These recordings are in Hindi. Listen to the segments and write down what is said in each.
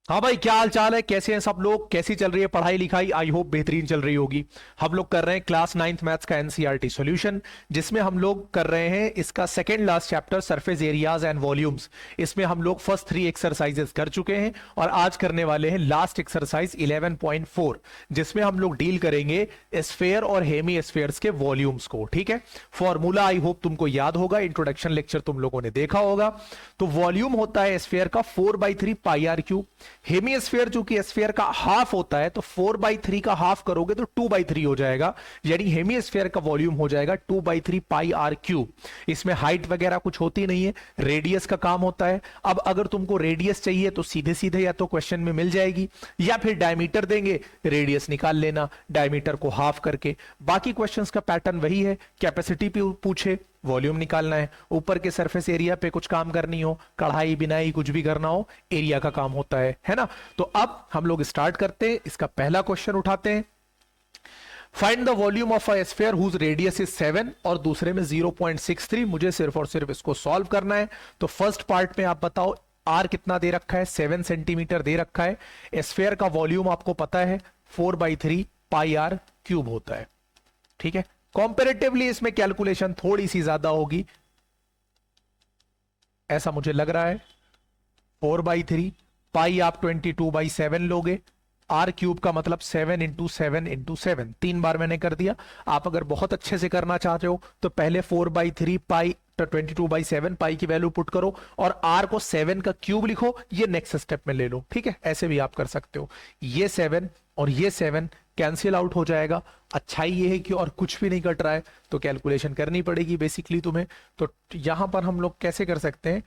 हाँ भाई, क्या हाल चाल है? कैसे हैं सब लोग? कैसी चल रही है पढ़ाई लिखाई? आई होप बेहतरीन चल रही होगी। हम लोग कर रहे हैं क्लास नाइन्थ मैथ्स का एनसीईआरटी सॉल्यूशन, जिसमें हम लोग कर रहे हैं इसका second last chapter surface areas and volumes. इसमें हम लोग फर्स्ट 3 एक्सरसाइजेस कर चुके हैं और आज करने वाले हैं लास्ट एक्सरसाइज 11.4, जिसमें हम लोग डील करेंगे स्फेयर और हेमी स्फेयर्स के वॉल्यूम्स को। ठीक है, फॉर्मूला आई होप तुमको याद होगा, इंट्रोडक्शन लेक्चर तुम लोगों ने देखा होगा। तो वॉल्यूम होता है स्फेयर का 4/3 pi R cube. Hemy sphere चूंकि स्फेयर का हाफ होता है तो 4/3 का हाफ करोगे तो 2/3 हो जाएगा, यानी हेमी स्फेयर का वॉल्यूम हो जाएगा 2/3 पाई आर क्यूब। इसमें हाइट वगैरह कुछ होती नहीं है, रेडियस का काम होता है। अब अगर तुमको रेडियस चाहिए तो सीधे सीधे या तो क्वेश्चन में मिल जाएगी, या फिर डायमीटर देंगे, रेडियस निकाल लेना डायमीटर को हाफ करके। बाकी क्वेश्चंस का पैटर्न वही है, कैपेसिटी पूछे, वॉल्यूम निकालना है। ऊपर के सरफेस एरिया पे कुछ काम करनी हो, कढ़ाई बिनाई कुछ भी करना हो, एरिया का काम होता है ना। तो अब हम लोग स्टार्ट करते हैं, इसका पहला क्वेश्चन उठाते हैं। Find the volume of a sphere whose radius is 7 और दूसरे में 0.63। मुझे सिर्फ और सिर्फ इसको सॉल्व करना है। तो फर्स्ट पार्ट में आप बताओ, आर कितना दे रखा है? 7 सेंटीमीटर दे रखा है। स्फीयर का वॉल्यूम आपको पता है 4/3 पाई आर क्यूब होता है। ठीक है, कंपैरेटिवली इसमें कैलकुलेशन थोड़ी सी ज्यादा होगी, ऐसा मुझे लग रहा है। 4/3 पाई आप 22/7 लोगे, आर क्यूब का मतलब 7 इंटू 7 इंटू 7, 3 बार मैंने कर दिया। आप अगर बहुत अच्छे से करना चाहते हो तो पहले 4/3 पाई 22/7 पाई की वैल्यू पुट करो और आर को 7 का क्यूब लिखो, ये नेक्स्ट स्टेप में ले लो। ठीक है, ऐसे भी आप कर सकते हो। ये 7 और ये 7 कैंसिल आउट हो जाएगा। अच्छाई ये है कि और कुछ भी नहीं कट रहा है, तो कैलकुलेशन करनी पड़ेगी बेसिकली तुम्हें। तो यहां पर हम लोग कैसे कर सकते हैं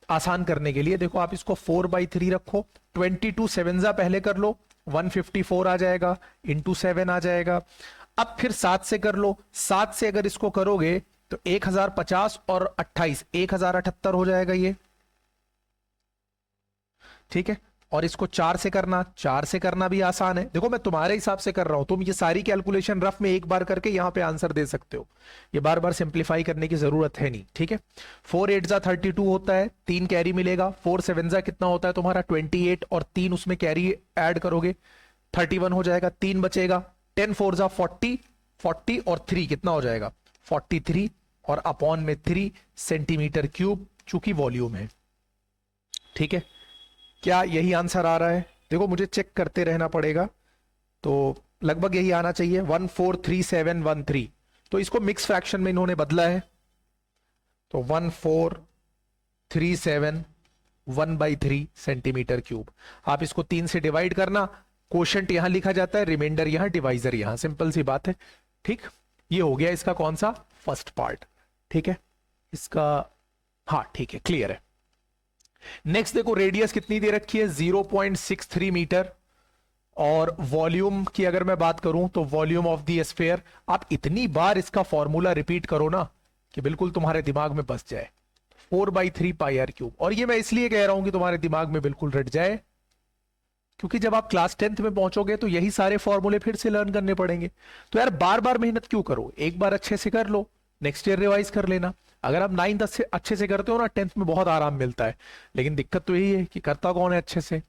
आसान करने के लिए? देखो, आप इसको 4/3 रखो, 22 7 पहले कर लो, 154 आ जाएगा, इंटू 7 आ जाएगा। अब फिर 7 से कर लो, 7 से अगर इसको करोगे तो 1050 और 28 1078 हो जाएगा ये। ठीक है, और इसको 4 से करना, 4 से करना भी आसान है। देखो, मैं तुम्हारे हिसाब से कर रहा हूं, तुम ये सारी कैलकुलेशन रफ में एक बार करके यहां पे आंसर दे सकते हो, ये बार बार सिंप्लीफाई करने की जरूरत है नहीं। ठीक है, 4 8 जा 32 होता है, 3 कैरी मिलेगा। 4 7 जा कितना होता है तुम्हारा 28, और 3 उसमें कैरी ऐड करोगे 31 हो जाएगा, 3 बचेगा। 10 4 जा 40, 40 और 3 कितना हो जाएगा 43, और अपॉन में 3 सेंटीमीटर क्यूब चूंकि वॉल्यूम है। ठीक है, क्या यही आंसर आ रहा है? देखो, मुझे चेक करते रहना पड़ेगा, तो लगभग यही आना चाहिए, 143713। तो इसको मिक्स फ्रैक्शन में इन्होंने बदला है, तो 1437 सेंटीमीटर क्यूब। आप इसको 3 से डिवाइड करना, क्वोशंट यहां लिखा जाता है, रिमाइंडर यहां, डिवाइजर यहां, सिंपल सी बात है। ठीक, ये हो गया इसका कौन सा फर्स्ट पार्ट। ठीक है, इसका हाँ ठीक है, क्लियर है। नेक्स्ट देखो, रेडियस कितनी दे रखी है 0.63 मीटर, और वॉल्यूम की अगर मैं बात करूं तो वॉल्यूम ऑफ द स्फीयर, आप इतनी बार इसका फॉर्मूला रिपीट करो ना कि बिल्कुल तुम्हारे दिमाग में बस जाए, 4/3 पाई आर क्यूब। और ये मैं इसलिए कह रहा हूं कि तुम्हारे दिमाग में बिल्कुल रट जाए, क्योंकि जब आप क्लास 10th में पहुंचोगे तो यही सारे फॉर्मूले फिर से लर्न करने पड़ेंगे। तो यार बार बार मेहनत क्यों करो, एक बार अच्छे से कर लो, नेक्स्ट ईयर रिवाइज कर लेना। अगर आप 9th अच्छे से करते हो ना, 10th में बहुत आराम मिलता है। लेकिन दिक्कत तो यही है कि करता कौन है अच्छे से।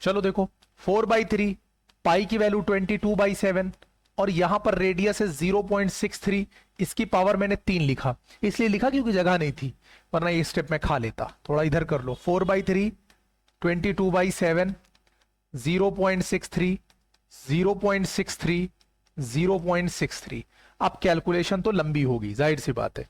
चलो देखो, 4/3 पाई की वैल्यू 22/7, और यहां पर रेडियस है 0.63, इसकी पावर मैंने 3 लिखा, इसलिए लिखा क्योंकि जगह नहीं थी, वरना ये स्टेप में खा लेता। थोड़ा इधर कर लो, 4/3 22/7 0.63 0.63 0.63। अब कैलकुलेशन तो लंबी होगी, जाहिर सी बात है।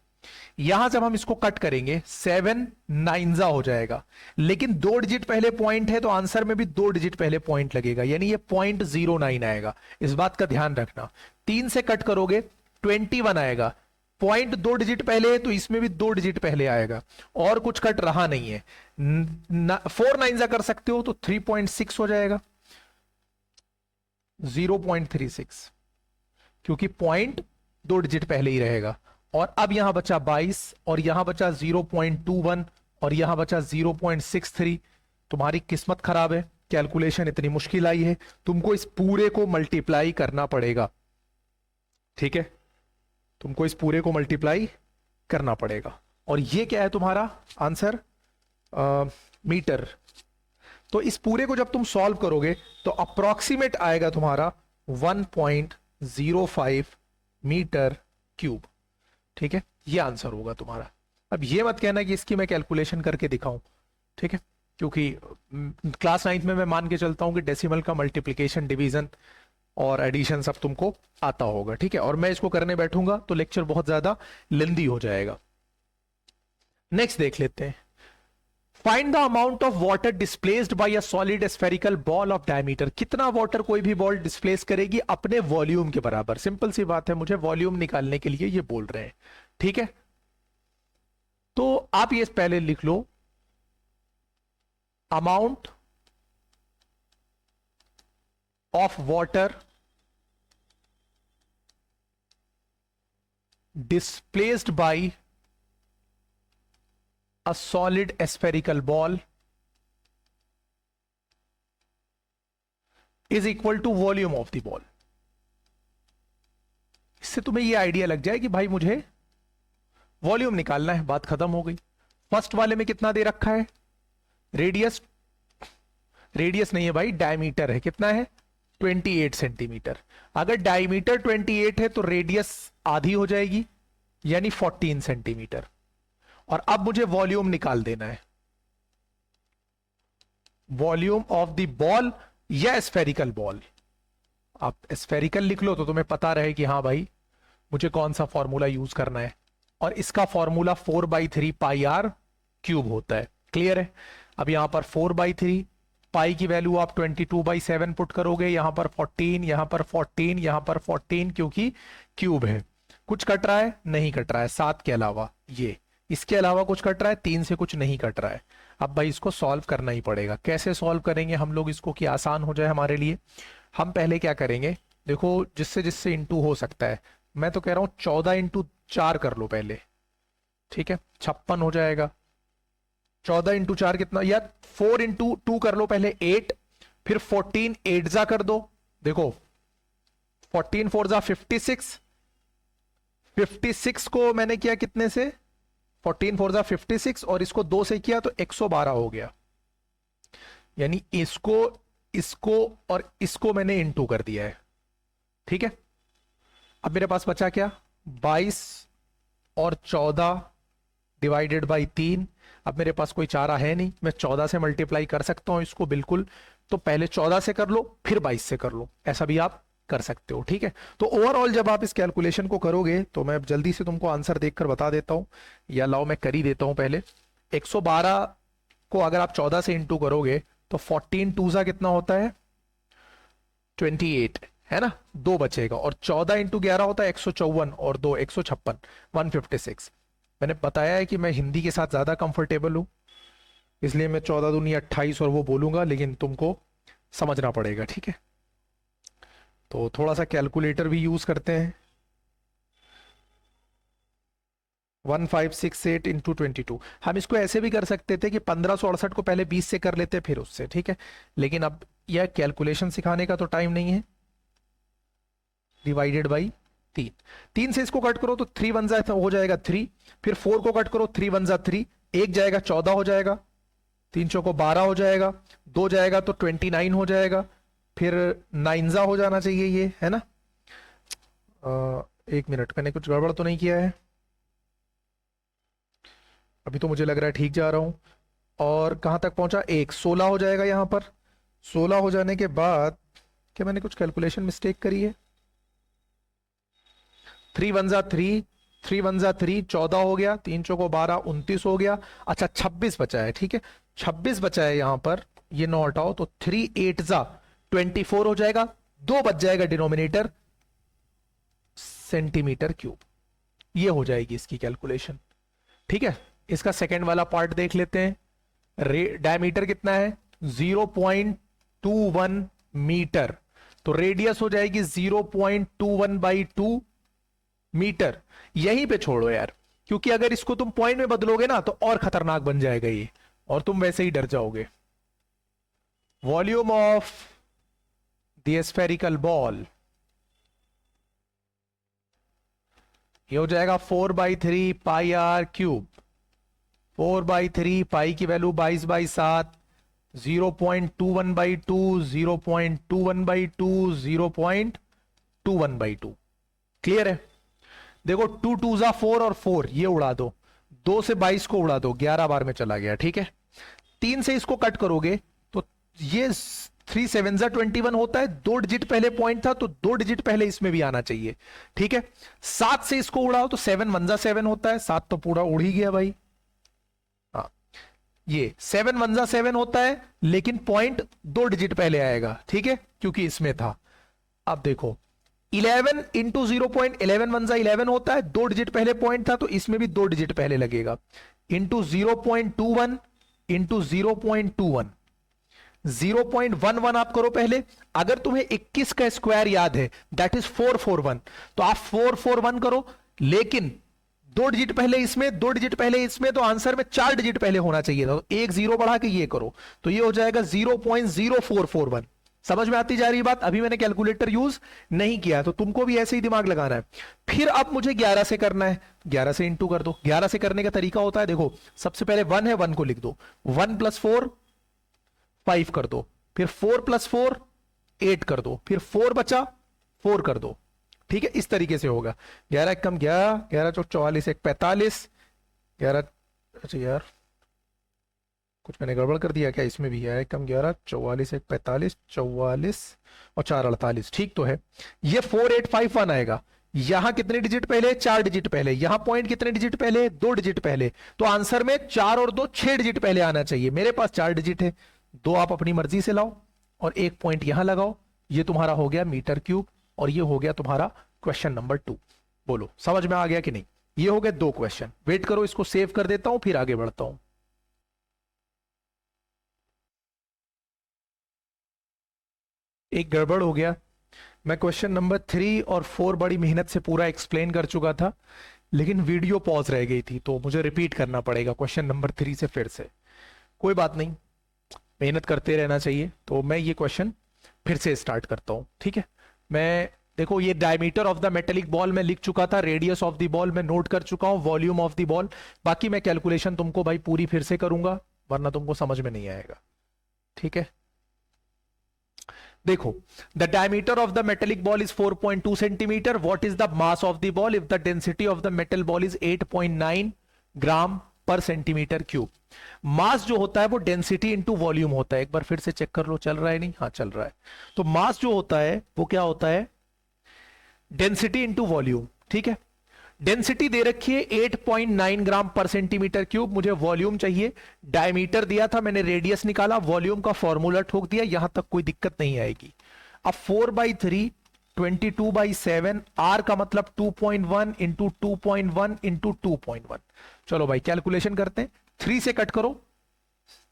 यहां जब हम इसको कट करेंगे 7 9 हो जाएगा, लेकिन 2 डिजिट पहले पॉइंट है तो आंसर में भी 2 डिजिट पहले पॉइंट लगेगा, यानी ये 0.09 आएगा, इस बात का ध्यान रखना। 3 से कट करोगे 21 आएगा, पॉइंट 2 डिजिट पहले है तो इसमें भी 2 डिजिट पहले आएगा, और कुछ कट रहा नहीं है। 4 9 कर सकते हो तो 3.6 हो जाएगा, 0.36, क्योंकि पॉइंट 2 डिजिट पहले ही रहेगा। और अब यहां बचा 22, और यहां बचा 0.21, और यहां बचा 0.63। तुम्हारी किस्मत खराब है, कैलकुलेशन इतनी मुश्किल आई है, तुमको इस पूरे को मल्टीप्लाई करना पड़ेगा। ठीक है, तुमको इस पूरे को मल्टीप्लाई करना पड़ेगा, और ये क्या है तुम्हारा आंसर मीटर। तो इस पूरे को जब तुम सॉल्व करोगे तो अप्रोक्सीमेट आएगा तुम्हारा 1.05 मीटर क्यूब। ठीक है, ये आंसर होगा तुम्हारा। अब ये मत कहना कि इसकी मैं कैलकुलेशन करके दिखाऊं, ठीक है, क्योंकि क्लास 9th में मैं मान के चलता हूं कि डेसिमल का मल्टीप्लिकेशन, डिवीजन और एडिशन सब तुमको आता होगा। ठीक है, और मैं इसको करने बैठूंगा तो लेक्चर बहुत ज्यादा लेंदी हो जाएगा। नेक्स्ट देख लेते हैं। Find the amount of water displaced by a solid spherical ball of diameter. कितना वाटर कोई भी बॉल डिस्प्लेस करेगी अपने वॉल्यूम के बराबर। सिंपल सी बात है, मुझे वॉल्यूम निकालने के लिए ये बोल रहे हैं। ठीक है, तो आप ये पहले लिख लो, amount of water displaced by a solid spherical ball is equal to volume of the ball। इससे तुम्हें ये आइडिया लग जाए कि भाई मुझे वॉल्यूम निकालना है, बात खत्म हो गई। फर्स्ट वाले में कितना दे रखा है, रेडियस, रेडियस नहीं है भाई, डायमीटर है। कितना है, 28 सेंटीमीटर। अगर डायमीटर 28 है तो रेडियस आधी हो जाएगी, यानी 14 सेंटीमीटर। और अब मुझे वॉल्यूम निकाल देना है, वॉल्यूम ऑफ द बॉल या स्फेरिकल बॉल। आप स्फेरिकल लिख लो तो तुम्हें पता रहे कि हाँ भाई मुझे कौन सा फॉर्मूला यूज करना है। और इसका फॉर्मूला 4/3 पाई आर क्यूब होता है। क्लियर है। अब यहां पर 4/3 पाई की वैल्यू आप 22/7 पुट करोगे, यहां पर 14, यहां पर 14, यहां पर 14, क्योंकि क्यूब है। कुछ कट रहा है, नहीं कट रहा है 7 के अलावा, ये इसके अलावा कुछ कट रहा है, 3 से कुछ नहीं कट रहा है। अब भाई इसको सॉल्व करना ही पड़ेगा। कैसे सॉल्व करेंगे हम लोग इसको कि आसान हो जाए हमारे लिए? हम पहले क्या करेंगे, देखो जिससे जिससे इंटू हो सकता है, मैं तो कह रहा हूं 14 × 4 कर लो पहले। ठीक है, 56 हो जाएगा। 14 × 4 कितना, या 4 × 2 कर लो पहले, 8, फिर 14 8 जा कर दो। देखो 14 4 जा 56, 56 को मैंने किया कितने से, 14 4 जा 56, और इसको 2 से किया तो 112 हो गया। यानी इसको, इसको और इसको मैंने इंटू कर दिया है। ठीक है, अब मेरे पास बचा क्या, 22 और 14 डिवाइडेड बाई 3। अब मेरे पास कोई चारा है नहीं, मैं 14 से मल्टीप्लाई कर सकता हूं इसको बिल्कुल। तो पहले 14 से कर लो, फिर 22 से कर लो, ऐसा भी आप कर सकते हो। ठीक है, तो ओवरऑल जब आप इस कैलकुलेशन को करोगे तो मैं जल्दी से तुमको आंसर देखकर बता देता हूं, या लाओ मैं कर ही देता हूं पहले। 112 को अगर आप 14 से इंटू करोगे तो 14 2 सा कितना होता है, 28 है ना, 2 बचेगा। और 14 × 11 होता है 154, और 2 156, 156। मैंने बताया है कि मैं हिंदी के साथ ज्यादा कंफर्टेबल हूं, इसलिए मैं 14 दूनी 28 और वो बोलूंगा, लेकिन तुमको समझना पड़ेगा। ठीक है, तो थोड़ा सा कैलकुलेटर भी यूज करते हैं। 1568 × 22। हम इसको ऐसे भी कर सकते थे कि 1568 को पहले 20 से कर लेते फिर उससे। ठीक है, लेकिन अब यह कैलकुलेशन सिखाने का तो टाइम नहीं है। डिवाइडेड बाई 3, 3 से इसको कट करो तो 3 1 जा हो जाएगा 3, फिर 4 को कट करो 3 1 जा 3, 1 जाएगा 14 हो जाएगा, 3 चौको 12 हो जाएगा, 2 जाएगा तो 29 हो जाएगा, फिर 9 जा हो जाना चाहिए ये, है ना। 1 मिनट, मैंने कुछ गड़बड़ तो नहीं किया है? अभी तो मुझे लग रहा है ठीक जा रहा हूं। और कहां तक पहुंचा, 1 16 हो जाएगा यहां पर। 16 हो जाने के बाद क्या मैंने कुछ कैलकुलेशन मिस्टेक करी है? 3 1 जा 3, 3 1 जा 3, 14 हो गया, 3 चौको 12, 29 हो गया। अच्छा 26 बचा है। ठीक है, 26 बचा है यहां पर, ये 9 हटाओ तो 3 8 जा 24 हो जाएगा, 2 बच जाएगा डिनोमिनेटर, सेंटीमीटर क्यूब। ये हो जाएगी इसकी कैलकुलेशन। ठीक है, इसका सेकेंड वाला पार्ट देख लेते हैं। डायमीटर कितना है, 0.21 मीटर, तो रेडियस हो जाएगी 0.21/2 मीटर। यहीं पे छोड़ो यार, क्योंकि अगर इसको तुम पॉइंट में बदलोगे ना तो और खतरनाक बन जाएगा ये, और तुम वैसे ही डर जाओगे। Volume of the spherical ball, ये हो जाएगा 4/3 पाई आर क्यूब। 4/3 पाई की वैल्यू 22/7, 0.21/2, 0.21/2, 0.21/2। क्लियर है? देखो 2 2 जा 4 और 4 ये उड़ा दो, 2 से 22 को उड़ा दो, 11 बार में चला गया। ठीक है, 3 से इसको कट करोगे तो ये 3 7 जा 21 होता है, 2 डिजिट पहले पॉइंट था तो 2 डिजिट पहले इसमें भी आना चाहिए। ठीक है, 7 से इसको उड़ाओ तो 7 1 जा 7 होता है, 7 तो पूरा उड़ ही गया भाई। हाँ, ये 7 1 जा 7 होता है, लेकिन पॉइंट 2 डिजिट पहले आएगा। ठीक है, क्योंकि इसमें था। अब देखो 11 इंटू 0.11 1 जा 11 होता है, 2 डिजिट पहले पॉइंट था तो इसमें भी 2 डिजिट पहले लगेगा, इंटू 0.21 इंटू 0.21, 0.11 आप करो पहले। अगर तुम्हें 21 का स्क्वायर याद है दैट इज 441, तो आप 441 करो, लेकिन 2 डिजिट पहले इसमें, 2 डिजिट पहले इसमें, तो आंसर में 4 डिजिट पहले होना चाहिए था, तो एक जीरो बढ़ा के ये करो तो ये हो जाएगा 0.0441। समझ में आती जा रही बात? अभी मैंने कैलकुलेटर यूज नहीं किया, तो तुमको भी ऐसे ही दिमाग लगाना है। फिर अब मुझे 11 से करना है, 11 से इंटू कर दो। 11 से करने का तरीका होता है, देखो सबसे पहले 1 है, 1 को लिख दो, 1 + 4 5 कर दो, फिर 4 + 4 8 कर दो, फिर 4 बचा 4 कर दो। ठीक है, इस तरीके से होगा। 11 × 11, 11 × 44 1 45, 11, अच्छा यार कुछ मैंने गड़बड़ कर दिया क्या? इसमें भी है 1 × 11 44 1 45, 44 और 4 48। ठीक तो है, ये 4851 आएगा। यहां कितने डिजिट पहले? 4 डिजिट पहले। यहां पॉइंट कितने डिजिट पहले? 2 डिजिट पहले। तो आंसर में 4 और 2 6 डिजिट पहले आना चाहिए। मेरे पास 4 डिजिट है, 2 आप अपनी मर्जी से लाओ और एक पॉइंट यहां लगाओ। ये तुम्हारा हो गया मीटर क्यूब और ये हो गया तुम्हारा क्वेश्चन नंबर 2। बोलो समझ में आ गया कि नहीं? ये हो गए 2 क्वेश्चन। वेट करो, इसको सेव कर देता हूं, फिर आगे बढ़ता हूं। एक गड़बड़ हो गया, मैं क्वेश्चन नंबर 3 और 4 बड़ी मेहनत से पूरा एक्सप्लेन कर चुका था, लेकिन वीडियो पॉज रह गई थी, तो मुझे रिपीट करना पड़ेगा क्वेश्चन नंबर 3 से फिर से। कोई बात नहीं, मेहनत करते रहना चाहिए। तो मैं ये क्वेश्चन फिर से स्टार्ट करता हूं। ठीक है, मैं देखो ये diameter of the metallic ball में लिख चुका था, रेडियस ऑफ द बॉल में नोट कर चुका हूं, वॉल्यूम ऑफ द बॉल। बाकी मैं कैलकुलेशन तुमको भाई पूरी फिर से करूंगा, वरना तुमको समझ में नहीं आएगा। ठीक है, देखो the diameter of the metallic ball is 4.2 centimetre. What is the mass of the ball? If the density of the metal ball is 8.9 ग्राम पर सेंटीमीटर क्यूब। मास जो होता है वो डेंसिटी इंटू वॉल्यूम होता है। एक बार फिर से चेक कर लो, चल रहा है नहीं? हाँ चल रहा है। तो मास जो होता है वो क्या होता है? Density into volume. ठीक है, डेंसिटी दे रखी है 8.9 ग्राम पर सेंटीमीटर क्यूब, मुझे वॉल्यूम चाहिए। डायमीटर दिया था, मैंने रेडियस निकाला, वॉल्यूम का फॉर्मूला ठोक दिया, यहां तक कोई दिक्कत नहीं आएगी। अब 4/3 22/7, आर का मतलब 2.1 इंटू 2.1 इंटू 2.1। चलो भाई कैलकुलेशन करते हैं। 3 से कट करो,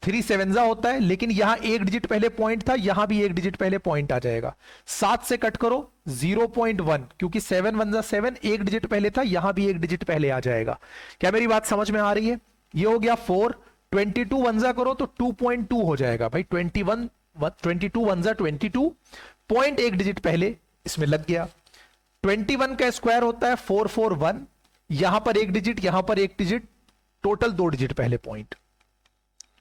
3 7 जा होता है, लेकिन यहां एक डिजिट पहले पॉइंट था, यहां भी एक डिजिट पहले पॉइंट आ जाएगा। 7 से कट करो 0.1, क्योंकि 7 1 जा 7, एक डिजिट पहले था, यहां भी एक डिजिट पहले आ जाएगा। क्या मेरी बात समझ में आ रही है? ये हो गया 4, 22 1 जा करो तो 2.2 हो जाएगा भाई। 22 1 जा 22, पॉइंट एक डिजिट पहले इसमें लग गया। 21 का स्क्वायर होता है 441, यहां पर एक डिजिट, यहां पर एक डिजिट, टोटल 2 डिजिट पहले पॉइंट।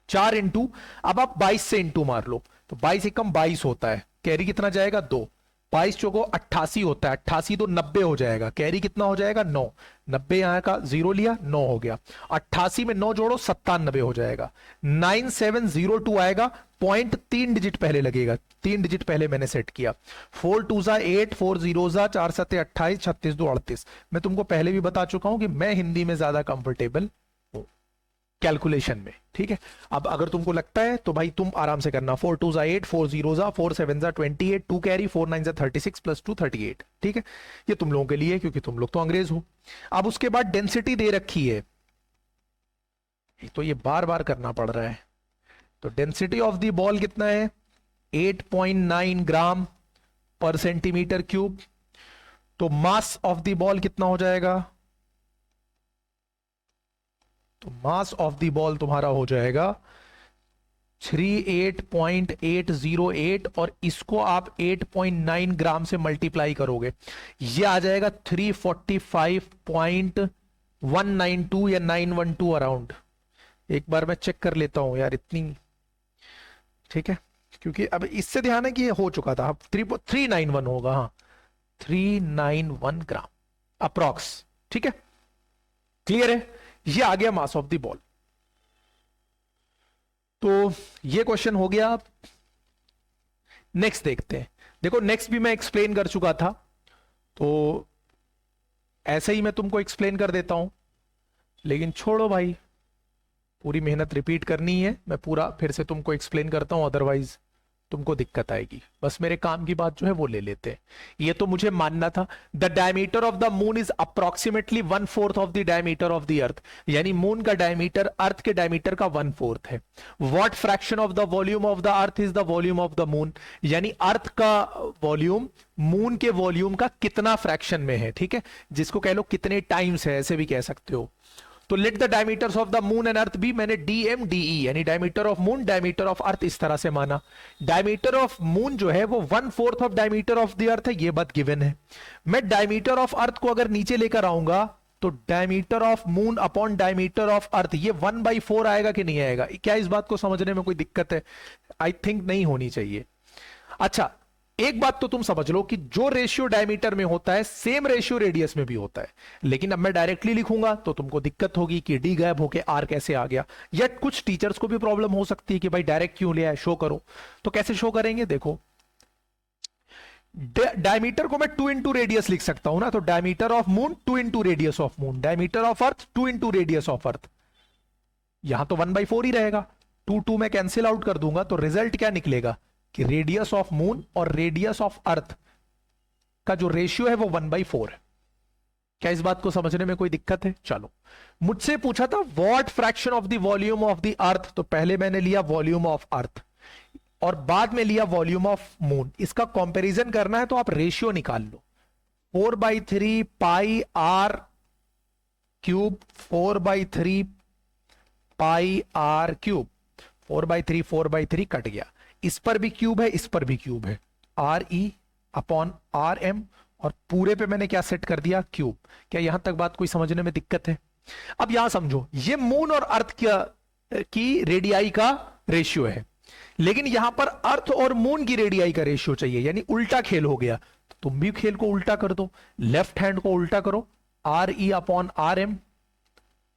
4 इंटू, अब आप 22 से इंटू मार लो, तो 22 एकम 22 होता है, कैरी कितना जाएगा? 2। 22 चौको 88 होता है, 88 तो 90 हो जाएगा, कैरी कितना हो जाएगा? 9। 90 यहां का 0 लिया, 9 हो गया। 88 में 9 जोड़ो 97 हो जाएगा। 9702 आएगा, पॉइंट 3 डिजिट पहले लगेगा, 3 डिजिट पहले मैंने सेट किया। 4 2 जा 8, 4 0 जा 4 7 28, 36 2 38। मैं तुमको पहले भी बता चुका हूं कि मैं हिंदी में ज्यादा कंफर्टेबल कैलकुलेशन में। ठीक है, अब अगर तुमको लगता है तो भाई तुम आराम से करना। 4 2 जा 8, 4 0 जा 4 7 जा 28, 2 कैरी, 4 9 जा 36 प्लस 2 38। ठीक है, ये तुम लोगों के लिए, क्योंकि तुम लोग तो अंग्रेज हो। अब उसके बाद डेंसिटी दे रखी है, तो ये बार बार करना पड़ रहा है। तो डेंसिटी ऑफ द बॉल कितना है? 8.9 ग्राम पर सेंटीमीटर क्यूब। तो मास ऑफ द बॉल कितना हो जाएगा? तो मास ऑफ द बॉल तुम्हारा हो जाएगा 38.808, और इसको आप 8.9 ग्राम से मल्टीप्लाई करोगे, ये आ जाएगा 345.192 या 912 अराउंड। एक बार मैं चेक कर लेता हूं यार, इतनी ठीक है, क्योंकि अब इससे ध्यान है कि ये हो चुका था। अब 391 होगा, हाँ 391 ग्राम अप्रॉक्स। ठीक है, क्लियर है, ये आ गया मास ऑफ द बॉल। तो ये क्वेश्चन हो गया। नेक्स्ट देखते हैं। देखो नेक्स्ट भी मैं एक्सप्लेन कर चुका था, तो ऐसे ही मैं तुमको एक्सप्लेन कर देता हूं, लेकिन छोड़ो भाई, पूरी मेहनत रिपीट करनी है, मैं पूरा फिर से तुमको एक्सप्लेन करता हूं, अदरवाइज तुमको दिक्कत आएगी। बस मेरे काम की बात जो है वो ले लेते हैं। ये तो मुझे मानना था। The diameter of the moon is approximately 1/4 of the diameter of the earth, यानी मून का डायमीटर अर्थ के डायमीटर का 1/4 है। What fraction of the volume of the earth is the volume of the moon, यानी अर्थ का वॉल्यूम मून के वॉल्यूम का कितना फ्रैक्शन में है। ठीक है, जिसको कह लो कितने टाइम्स है, ऐसे भी कह सकते हो। तो let the diameters of the moon and earth भी, मैंने DMDE यानी diameter of moon diameter of earth इस तरह से माना। डायमीटर ऑफ मून जो है वो 1/4 of diameter of the earth है, ये बात गिवन है। मैं डायमीटर ऑफ अर्थ को अगर नीचे लेकर आऊंगा तो diameter of moon upon diameter of earth, ये 1/4 आएगा कि नहीं आएगा? क्या इस बात को समझने में कोई दिक्कत है? आई थिंक नहीं होनी चाहिए। अच्छा, एक बात तो तुम समझ लो कि जो रेशियो डायमीटर में होता है सेम रेशियो रेडियस में भी होता है। लेकिन अब मैं डायरेक्टली लिखूंगा तो तुमको दिक्कत होगी कि डी गायब होके आर कैसे आ गया, या कुछ टीचर्स को भी प्रॉब्लम हो सकती है कि भाई डायरेक्ट क्यों लिया है, शो करो। तो कैसे शो करेंगे? देखो, डायमीटर को मैं 2 इंटू रेडियस लिख सकता हूं ना, तो diameter of moon 2 into radius of moon, diameter of earth 2 into radius of earth. यहां तो 1/4 ही रहेगा, 2 मैं कैंसिल आउट कर दूंगा, तो रिजल्ट क्या निकलेगा कि रेडियस ऑफ मून और रेडियस ऑफ अर्थ का जो रेशियो है वो 1/4 है। क्या इस बात को समझने में कोई दिक्कत है? चलो, मुझसे पूछा था what fraction of the volume of the earth, तो पहले मैंने लिया वॉल्यूम ऑफ अर्थ और बाद में लिया वॉल्यूम ऑफ मून। इसका कंपैरिजन करना है तो आप रेशियो निकाल लो, 4/3 pi R cube, 4/3 pi R cube, 4/3 cut गया, इस पर भी क्यूब है, इस पर भी क्यूब है, RE अपॉन RM, और पूरे पे मैंने क्या सेट कर दिया? क्यूब। क्या यहां तक बात कोई समझने में दिक्कत है? अब यहां समझो, ये मून और अर्थ की रेडियाई का रेशियो है, लेकिन यहां पर अर्थ और मून की रेडियाई का रेशियो चाहिए, यानी उल्टा खेल हो गया। तो तुम भी खेल को उल्टा कर दो, लेफ्ट हैंड को उल्टा करो, RE अपॉन RM,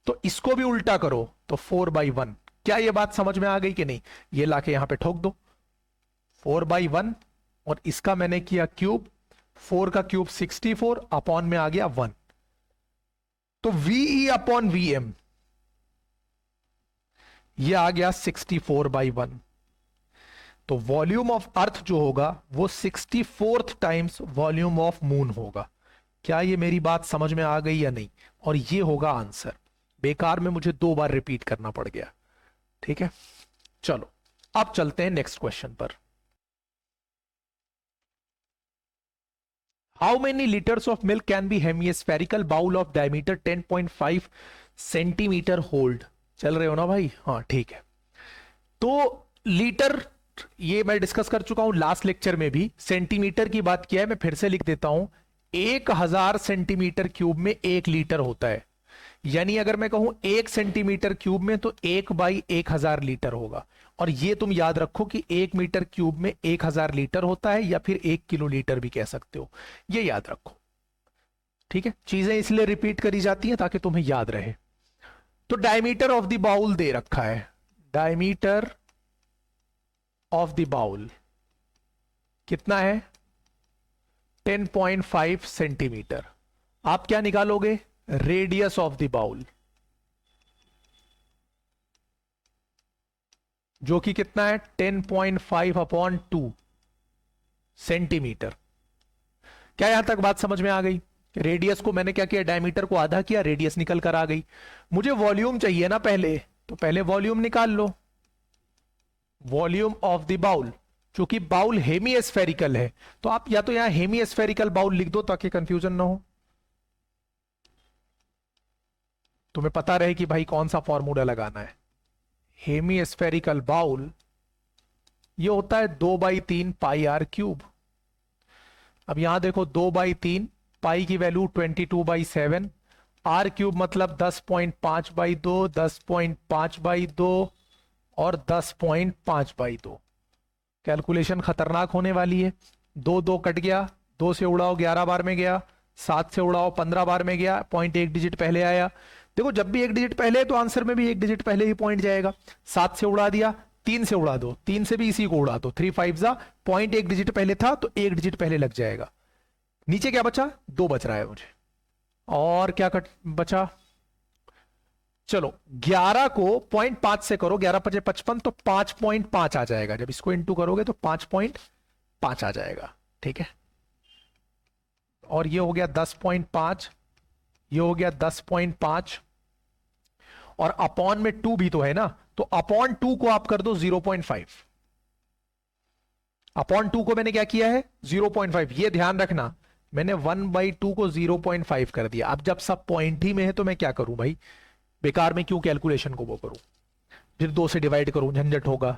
तो इसको भी उल्टा करो तो 4/1। क्या ये बात समझ में आ गई कि नहीं? ये लाके यहां पे ठोक दो, 4/1, और इसका मैंने किया क्यूब, 4 का क्यूब 64, अपॉन में आ गया 1, तो VE अपॉन VM ये आ गया 64/1। तो वॉल्यूम ऑफ अर्थ जो होगा वो 64th times volume of moon होगा। क्या ये मेरी बात समझ में आ गई या नहीं? और ये होगा आंसर। बेकार में मुझे 2 बार रिपीट करना पड़ गया। ठीक है, चलो अब चलते हैं नेक्स्ट क्वेश्चन पर। How many litres of milk can be hemispherical bowl of diameter 10.5 centimetre hold? चल रहे हो ना भाई? हाँ ठीक है। तो लीटर ये मैं डिस्कस कर चुका हूं लास्ट लेक्चर में भी, सेंटीमीटर की बात किया है, मैं फिर से लिख देता हूं। 1000 सेंटीमीटर क्यूब में 1 लीटर होता है, यानी अगर मैं कहूं 1 सेंटीमीटर क्यूब में तो 1/1000 लीटर होगा। और ये तुम याद रखो कि 1 मीटर क्यूब में 1000 लीटर होता है, या फिर 1 किलो लीटर भी कह सकते हो, ये याद रखो। ठीक है, चीजें इसलिए रिपीट करी जाती हैं ताकि तुम्हें याद रहे। तो डायमीटर ऑफ द बाउल दे रखा है, डायमीटर ऑफ द बाउल कितना है? 10.5 सेंटीमीटर। आप क्या निकालोगे? रेडियस ऑफ द बाउल, जो कि कितना है? 10.5 अपॉन 2 सेंटीमीटर। क्या यहां तक बात समझ में आ गई? रेडियस को मैंने क्या किया? डायमीटर को आधा किया, रेडियस निकल कर आ गई। मुझे वॉल्यूम चाहिए ना पहले, तो पहले वॉल्यूम निकाल लो, वॉल्यूम ऑफ द बाउल। चूंकि बाउल हेमिस्फेरिकल है तो आप या तो यहां हेमिस्फेरिकल बाउल लिख दो ताकि कंफ्यूजन ना हो, तुम्हें पता रहे कि भाई कौन सा फॉर्मूला लगाना है। हेमिस्फेरिकल बाउल ये होता है 2/3 पाई आर क्यूब। अब यहां देखो 2/3, पाई की वैल्यू 22/7, आर क्यूब मतलब 10.5/2, 10.5/2 और 10.5/2। कैलकुलेशन खतरनाक होने वाली है। 2 कट गया, 2 से उड़ाओ 11 बार में गया, 7 से उड़ाओ 15 बार में गया, पॉइंट 1 डिजिट पहले आया। देखो जब भी 1 डिजिट पहले है तो आंसर में भी 1 डिजिट पहले ही पॉइंट जाएगा। 7 से उड़ा दिया, 3 से उड़ा दो, 3 से भी इसी को उड़ा दो, 3 5 जा, पॉइंट 1 डिजिट पहले था तो 1 डिजिट पहले लग जाएगा। नीचे क्या बचा? 2 बच रहा है मुझे। और क्या बचा? चलो 11 को 0.5 से करो, 11 5 55 तो 5.5 आ जाएगा। जब इसको इंटू करोगे तो 5.5 आ जाएगा। ठीक है, और ये हो गया 10.5, ये हो गया 10.5, और अपॉन में 2 भी तो है ना, तो अपॉन 2 को आप कर दो 0.5। अपॉन 2 को मैंने क्या किया है? 0.5। ये ध्यान रखना, मैंने 1/2 को 0.5 कर दिया। अब जब सब पॉइंट ही में है तो मैं क्या करूं भाई, बेकार में क्यों कैलकुलेशन को वो करूं, फिर 2 से डिवाइड करूं, झंझट होगा।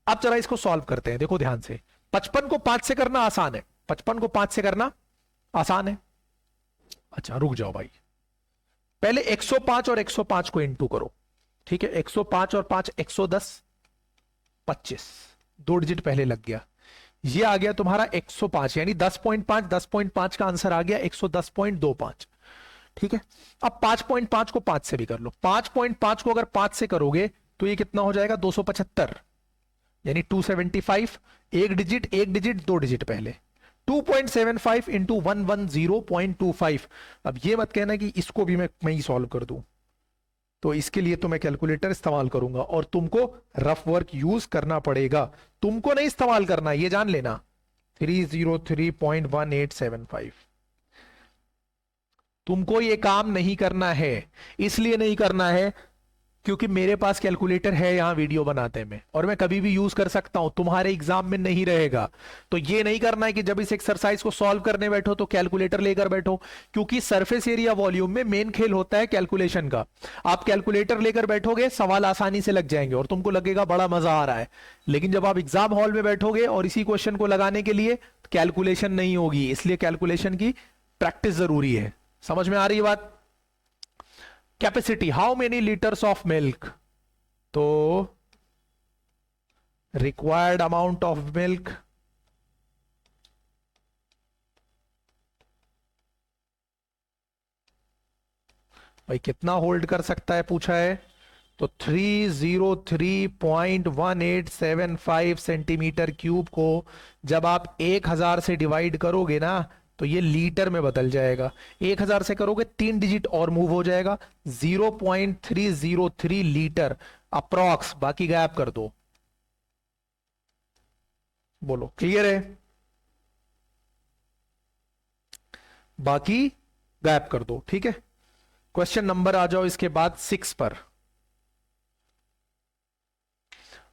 अब जरा इसको सॉल्व करते हैं। देखो ध्यान से, 55 को 5 से करना आसान है, 55 को 5 से करना आसान है। अच्छा रुक जाओ भाई, पहले 105 और 105 को इंटू करो। ठीक है, 105 और 5 110, 25, 2 डिजिट पहले लग गया। ये आ गया तुम्हारा 105, यानी 10.5, 10.5 का आंसर आ गया 110.25। ठीक है, अब 5.5 को 5 से भी कर लो। 5.5 को अगर 5 से करोगे तो ये कितना हो जाएगा? 275, यानी 275। एक डिजिट 2 डिजिट पहले, 2.75 इंटू 110.25। अब ये मत कहना कि इसको भी मैं ही सॉल्व कर दूं, तो इसके लिए तो मैं कैलकुलेटर इस्तेमाल करूंगा और तुमको रफ वर्क यूज करना पड़ेगा। तुमको नहीं इस्तेमाल करना, ये जान लेना। 303.1875, तुमको ये काम नहीं करना है। इसलिए नहीं करना है क्योंकि मेरे पास कैलकुलेटर है यहां वीडियो बनाते में, और मैं कभी भी यूज कर सकता हूं। तुम्हारे एग्जाम में नहीं रहेगा, तो ये नहीं करना है कि जब इस एक्सरसाइज को सॉल्व करने बैठो तो कैलकुलेटर लेकर बैठो, क्योंकि सरफेस एरिया वॉल्यूम में मेन खेल होता है कैलकुलेशन का। आप कैलकुलेटर लेकर बैठोगे, सवाल आसानी से लग जाएंगे और तुमको लगेगा बड़ा मजा आ रहा है, लेकिन जब आप एग्जाम हॉल में बैठोगे और इसी क्वेश्चन को लगाने के लिए, कैलकुलेशन नहीं होगी। इसलिए कैलकुलेशन की प्रैक्टिस जरूरी है। समझ में आ रही है बात? Capacity, how many litres of milk, तो रिक्वायर्ड अमाउंट ऑफ मिल्क भाई कितना होल्ड कर सकता है पूछा है, तो 303.1875 सेंटीमीटर क्यूब को जब आप 1000 से डिवाइड करोगे ना तो ये लीटर में बदल जाएगा। 1000 से करोगे 3 डिजिट और मूव हो जाएगा, 0.303 लीटर अप्रॉक्स। बाकी गायब कर दो। बोलो क्लियर है? बाकी गायब कर दो। ठीक है, क्वेश्चन नंबर आ जाओ इसके बाद 6 पर।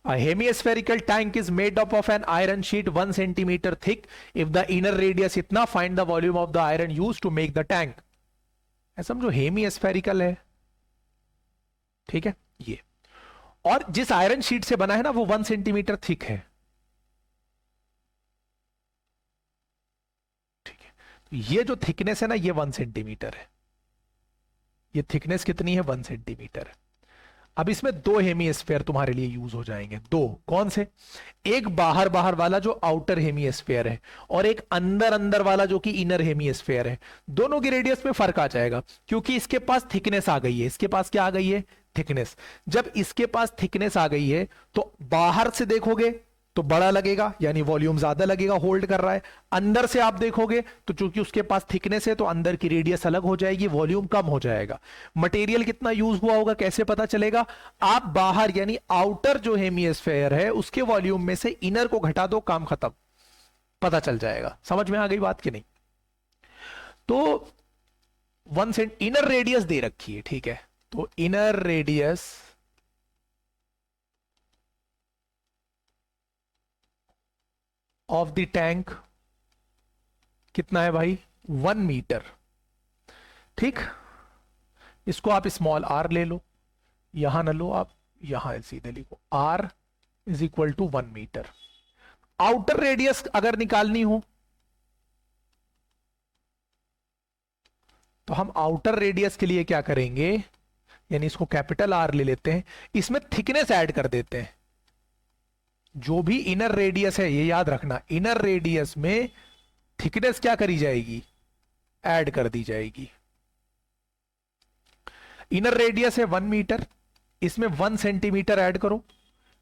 A hemispherical tank is made up of an iron sheet 1 centimeter thick. If the inner radius इतना, find the volume of the iron used to make the tank. ऐसा समझो हेमिस्फेरिकल है। ठीक है, ये, और जिस आयरन शीट से बना है ना वो 1 सेंटीमीटर थिक है। ठीक है, तो ये जो थिकनेस है ना ये 1 सेंटीमीटर है। ये थिकनेस कितनी है? 1 सेंटीमीटर है। अब इसमें 2 हेमिस्फेयर तुम्हारे लिए यूज हो जाएंगे। 2 कौन से? एक बाहर बाहर वाला जो आउटर हेमिस्फेयर है, और एक अंदर अंदर वाला जो कि इनर हेमिस्फेयर है। दोनों की रेडियस में फर्क आ जाएगा क्योंकि इसके पास थिकनेस आ गई है। इसके पास क्या आ गई है? थिकनेस। जब इसके पास थिकनेस आ गई है तो बाहर से देखोगे तो बड़ा लगेगा, यानी वॉल्यूम ज्यादा लगेगा, होल्ड कर रहा है। अंदर से आप देखोगे तो चूंकि उसके पास थिकनेस है तो अंदर की रेडियस अलग हो जाएगी, वॉल्यूम कम हो जाएगा। मटेरियल कितना यूज हुआ होगा कैसे पता चलेगा? आप बाहर यानी आउटर जो हेमिस्फेयर है उसके वॉल्यूम में से इनर को घटा दो, काम खत्म, पता चल जाएगा। समझ में आ गई बात कि नहीं? तो 1 सेंट इनर रेडियस दे रखी है। ठीक है, तो inner radius of the tank कितना है भाई? 1 मीटर। ठीक, इसको आप स्मॉल आर ले लो, यहां ना लो, आप यहां सीधे लिखो R is equal to 1 metre. Outer radius अगर निकालनी हो तो हम आउटर रेडियस के लिए क्या करेंगे, यानी इसको कैपिटल आर ले लेते हैं, इसमें थिकनेस ऐड कर देते हैं। जो भी इनर रेडियस है, ये याद रखना, इनर रेडियस में थिकनेस क्या करी जाएगी, ऐड कर दी जाएगी। इनर रेडियस है 1 मीटर, इसमें 1 सेंटीमीटर ऐड करो।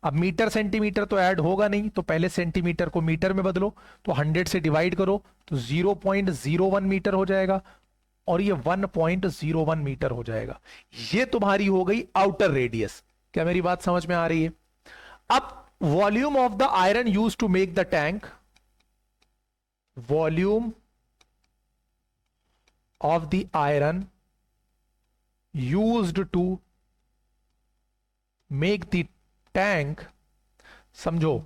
अब मीटर सेंटीमीटर तो ऐड होगा नहीं, तो पहले सेंटीमीटर को मीटर में बदलो, तो 100 से डिवाइड करो तो 0.01 मीटर हो जाएगा, और ये 1.01 मीटर हो जाएगा। ये तुम्हारी हो गई आउटर रेडियस। क्या मेरी बात समझ में आ रही है? अब volume of the iron use to make the tank, volume of the iron used to make the tank, समझो।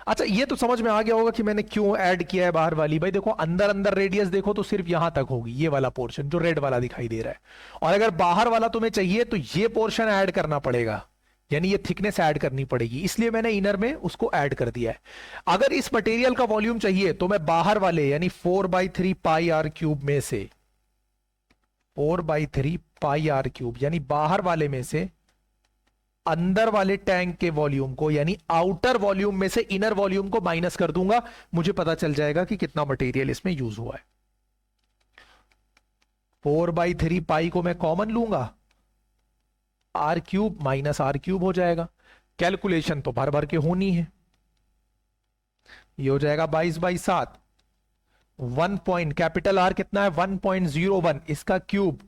अच्छा, ये तो समझ में आ गया होगा कि मैंने क्यों ऐड किया है बाहर वाली। भाई देखो, अंदर अंदर रेडियस देखो तो सिर्फ यहां तक होगी, ये वाला पोर्शन जो रेड वाला दिखाई दे रहा है, और अगर बाहर वाला तुम्हें चाहिए तो ये पोर्शन ऐड करना पड़ेगा, यानी ये थिकनेस ऐड करनी पड़ेगी, इसलिए मैंने इनर में उसको ऐड कर दिया है। अगर इस मटेरियल का वॉल्यूम चाहिए तो मैं बाहर वाले यानी 4/3 पाई आर क्यूब में से, 4/3 पाई आर क्यूब यानी बाहर वाले में से अंदर वाले टैंक के वॉल्यूम को, यानी आउटर वॉल्यूम में से इनर वॉल्यूम को माइनस कर दूंगा, मुझे पता चल जाएगा कि कितना मटेरियल इसमें यूज हुआ है। 4/3 पाई को मैं कॉमन लूंगा, R cube minus R cube हो जाएगा। कैलकुलेशन तो भर भर के होनी है, ये हो जाएगा 22/7। 1 पॉइंट कैपिटल आर कितना है 1.01, इसका क्यूब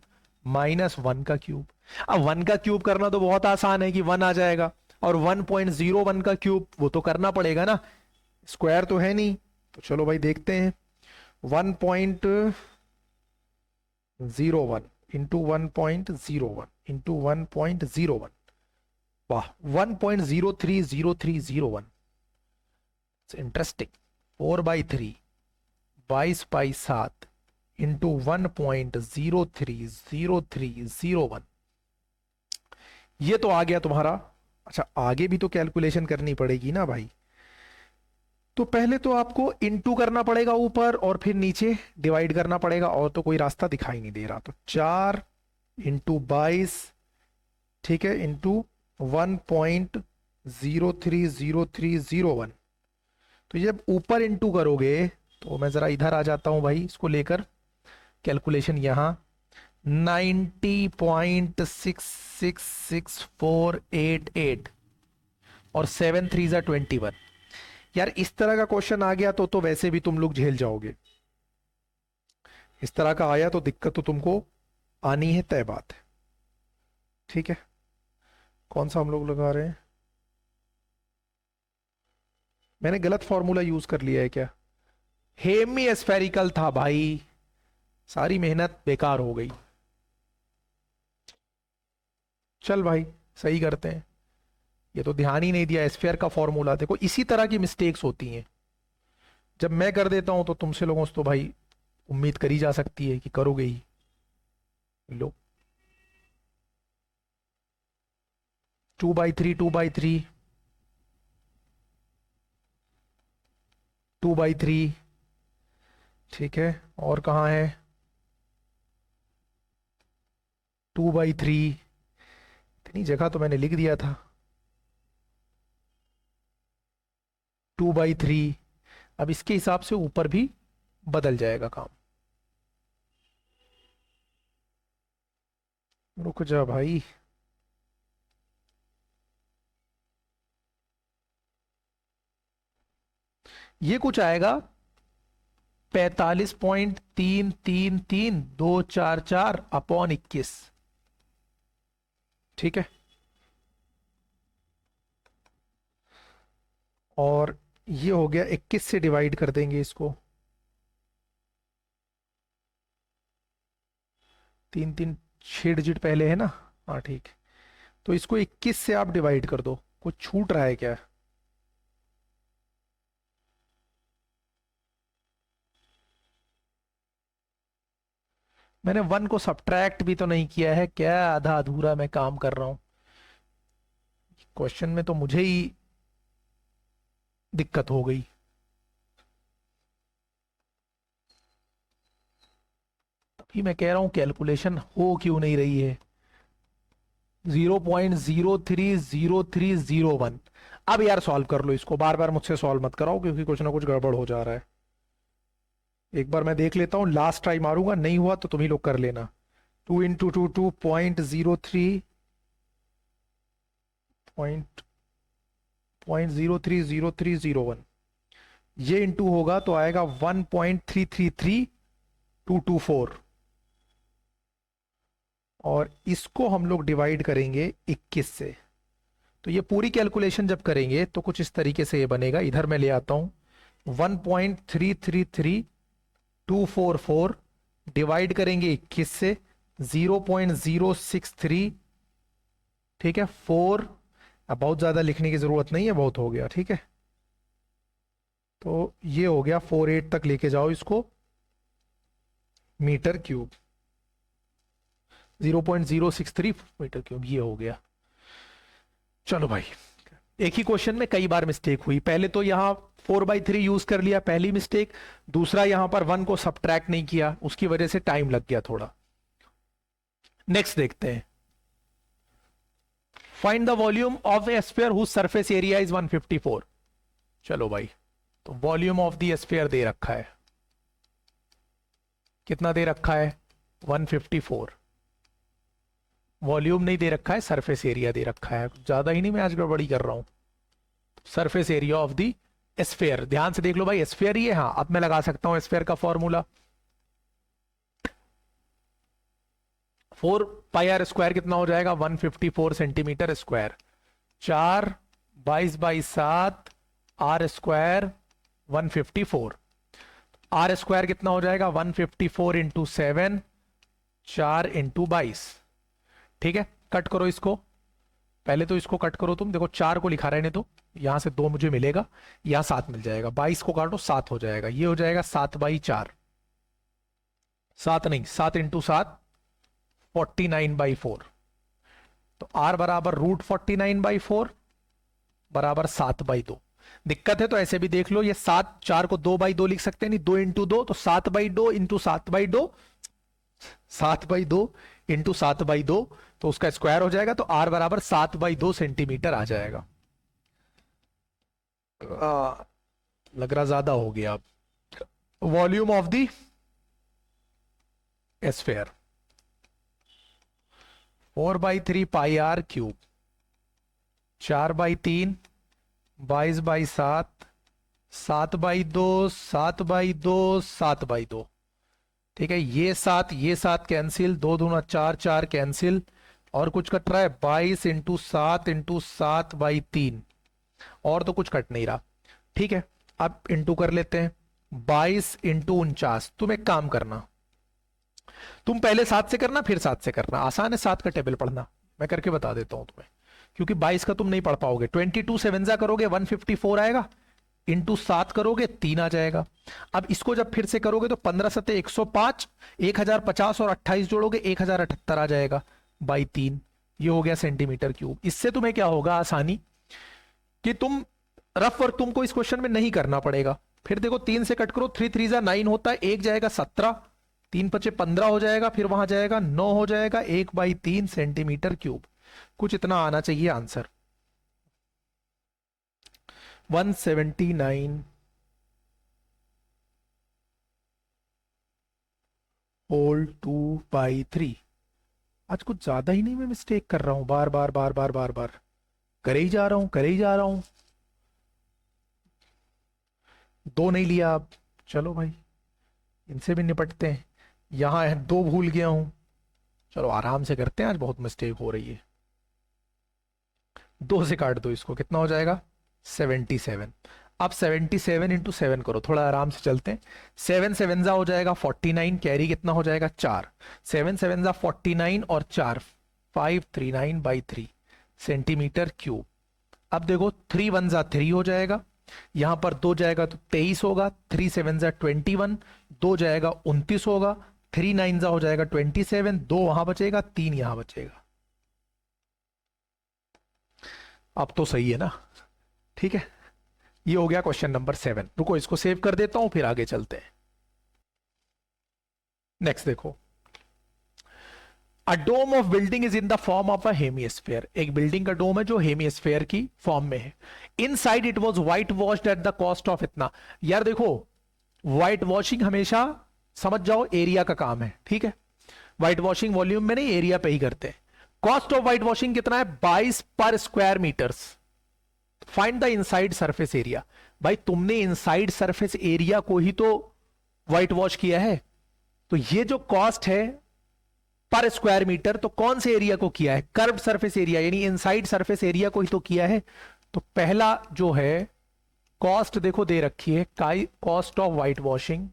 माइनस 1 का क्यूब। अब 1 का क्यूब करना तो बहुत आसान है कि 1 आ जाएगा, और 1.01 का क्यूब वो तो करना पड़ेगा ना, स्क्वायर तो है नहीं। तो चलो भाई देखते हैं, 1.01 इंटू 1.01 इंटू 1.01, वाह 1.030301, इंटरेस्टिंग। 4/3 22/7 इंटू 1.030301, ये तो आ गया तुम्हारा। अच्छा, आगे भी तो कैलकुलेशन करनी पड़ेगी ना भाई, तो पहले तो आपको इंटू करना पड़ेगा ऊपर, और फिर नीचे डिवाइड करना पड़ेगा, और तो कोई रास्ता दिखाई नहीं दे रहा। तो 4 इंटू 22, ठीक है, इंटू 1.030301। तो जब ऊपर इंटू करोगे तो मैं जरा इधर आ जाता हूं भाई, इसको लेकर कैलकुलेशन यहां 90.6668488 और 7 3 जा 21। यार इस तरह का क्वेश्चन आ गया तो वैसे भी तुम लोग झेल जाओगे, इस तरह का आया तो दिक्कत तो तुमको आनी है, तय बात है। ठीक है, कौन सा हम लोग लगा रहे हैं? मैंने गलत फॉर्मूला यूज कर लिया है क्या? हेमी एस्फेरिकल था भाई, सारी मेहनत बेकार हो गई। चल भाई सही करते हैं, ये तो ध्यान ही नहीं दिया, एस्फेयर का फॉर्मूला। देखो इसी तरह की मिस्टेक्स होती हैं, जब मैं कर देता हूं तो तुमसे लोगों से तो भाई उम्मीद करी जा सकती है कि करोगे ही। लो 2/3 2/3 2/3, ठीक है, और कहाँ है 2/3, इतनी जगह तो मैंने लिख दिया था। 2/3, अब इसके हिसाब से ऊपर भी बदल जाएगा काम। रुक जा भाई, ये कुछ आएगा 45.333244/21, ठीक है। और ये हो गया 21 से डिवाइड कर देंगे इसको, 3 3 6 डिजिट पहले है ना, हाँ ठीक। तो इसको 21 से आप डिवाइड कर दो, कुछ छूट रहा है क्या? मैंने 1 को सब्ट्रैक्ट भी तो नहीं किया है क्या, आधा अधूरा मैं काम कर रहा हूं। क्वेश्चन में तो मुझे ही दिक्कत हो गई। तभी मैं कह रहा हूं कैलकुलेशन हो क्यों नहीं रही है। 0.030301, अब यार सॉल्व कर लो इसको, बार बार मुझसे सॉल्व मत कराओ क्योंकि कुछ ना कुछ गड़बड़ हो जा रहा है। एक बार मैं देख लेता हूँ, लास्ट ट्राई मारूंगा, नहीं हुआ तो तुम ही लोग कर लेना। 2 × 2 0.03 0.030301, ये इंटू होगा तो आएगा 1.333224, और इसको हम लोग डिवाइड करेंगे 21 से। तो ये पूरी कैलकुलेशन जब करेंगे तो कुछ इस तरीके से ये बनेगा। इधर मैं ले आता हूं 1.333244 डिवाइड करेंगे 21 से 0.063, ठीक है 4। अब बहुत ज्यादा लिखने की जरूरत नहीं है, बहुत हो गया, ठीक है। तो ये हो गया 48 तक लेके जाओ इसको, मीटर क्यूब, 0.063 मीटर क्यूब, ये हो गया। चलो भाई, एक ही क्वेश्चन में कई बार मिस्टेक हुई। पहले तो यहां 4/3 यूज कर लिया, पहली मिस्टेक। दूसरा यहां पर 1 को सबट्रैक्ट नहीं किया, उसकी वजह से टाइम लग गया थोड़ा। नेक्स्ट देखते हैं, find the volume of a sphere whose surface area is 154। चलो भाई, तो वॉल्यूम ऑफ द स्फीयर दे रखा है, कितना दे रखा है 154। वॉल्यूम नहीं दे रखा है, सरफेस एरिया दे रखा है। ज्यादा ही नहीं, मैं आज गड़बड़ी कर रहा हूं। Surface area of the sphere, ध्यान से देख लो भाई, स्फीयर ही है। हाँ, अब मैं लगा सकता हूं स्फीयर का फॉर्मूला, 4πr² कितना हो जाएगा 154 सेंटीमीटर स्क्वायर, 4 22/7 r² 154। r² कितना हो जाएगा 154 × 7, 4 × 22, ठीक है। कट करो इसको, पहले तो इसको कट करो तुम, देखो 4 को लिखा रहने दो, यहां से 2 मुझे मिलेगा, यहां 7 मिल जाएगा, 22 को काटो 7 हो जाएगा, ये हो जाएगा 7/4, 7 नहीं 7 × 7 49/4। तो r बराबर √49/4 बराबर 7/2। दिक्कत है तो ऐसे भी देख लो, ये 7, 4 को 2/2 लिख सकते हैं, नहीं 2 × 2, तो 7/2 × 7/2, 7/2 × 7/2, तो उसका स्क्वायर हो जाएगा, तो r बराबर 7/2 सेंटीमीटर आ जाएगा। लग रहा ज्यादा हो गया। अब volume of the sphere 4/3πr³, 4/3, 22/7, 7/2, 7/2, 7/2, ठीक है। ये 7 कैंसिल, 2 दूना 4, 4 कैंसिल, और कुछ कट रहा है 22 × 7 × 7/3, और तो कुछ कट नहीं रहा, ठीक है। अब इंटू कर लेते हैं, 22 × 49। तुम एक काम करना, तुम पहले 7 से करना फिर 7 से करना, आसान है 7 का टेबल पढ़ना, मैं करके बता देता हूं तुम्हें, क्योंकि 22 का तुम नहीं पढ़ पाओगे। 22 7 करोगे 154 आएगा, इंटू 7 करोगे 3 आ जाएगा। अब इसको जब फिर से करोगे तो 15 × 7 = 105, 1050 और 28 जोड़ोगे 1078 आ जाएगा बाई 3, ये हो गया सेंटीमीटर क्यूब। इससे तुम्हें क्या होगा आसानी, कि तुम रफ वर्क तुमको इस क्वेश्चन में नहीं करना पड़ेगा। फिर देखो 3 से कट करो, 3 3 9 होता है, 1 जाएगा 17, 3 5 15 हो जाएगा, फिर वहां जाएगा 9 हो जाएगा, 1/3 सेंटीमीटर क्यूब। कुछ इतना आना चाहिए आंसर, 179 होल 2/3। आज कुछ ज्यादा ही नहीं मैं मिस्टेक कर रहा हूं, बार बार बार बार बार बार करे ही जा रहा हूं, करे ही जा रहा हूं। 2 नहीं लिया अब, चलो भाई इनसे भी निपटते हैं। यहां है 2 भूल गया हूं, चलो आराम से करते हैं, आज बहुत मिस्टेक हो रही है। 2 से काट दो इसको, कितना हो जाएगा 77। अब 77 × 7 करो, थोड़ा आराम से चलते हैं। 7 7 हो जाएगा 49, कैरी कितना हो जाएगा 4, 7 7 49 और 4 539/3 सेंटीमीटर क्यूब। अब देखो 3 1 3 हो जाएगा, यहां पर 2 जाएगा तो 23 होगा, 3 7 21, 2 जाएगा 29 होगा, 3 9 हो जाएगा 27, 2 वहां बचेगा, 3 यहां बचेगा। अब तो सही है ना, ठीक है। ये हो गया क्वेश्चन नंबर 7। रुको इसको सेव कर देता हूं, फिर आगे चलते हैं। नेक्स्ट देखो, a dome of building is in the form of a hemisphere, एक बिल्डिंग का डोम है जो हेमिस्फेयर की फॉर्म में है। Inside it was white washed at the cost of इतना। यार देखो, व्हाइट वॉशिंग हमेशा समझ जाओ एरिया का काम है, ठीक है। व्हाइट वॉशिंग वॉल्यूम में नहीं, एरिया पे ही करते हैं। कॉस्ट ऑफ व्हाइट वॉशिंग कितना है? 22 पर square metres. Find the inside surface area. भाई तुमने इनसाइड सरफेस एरिया को ही तो व्हाइट वॉश किया है, तो ये जो कॉस्ट है पर स्क्वायर मीटर, तो कौन से एरिया को किया है? कर्व्ड सरफेस एरिया, यानी इनसाइड सरफेस एरिया को ही तो किया है। तो पहला जो है कॉस्ट देखो दे रखी है, cost of white washing,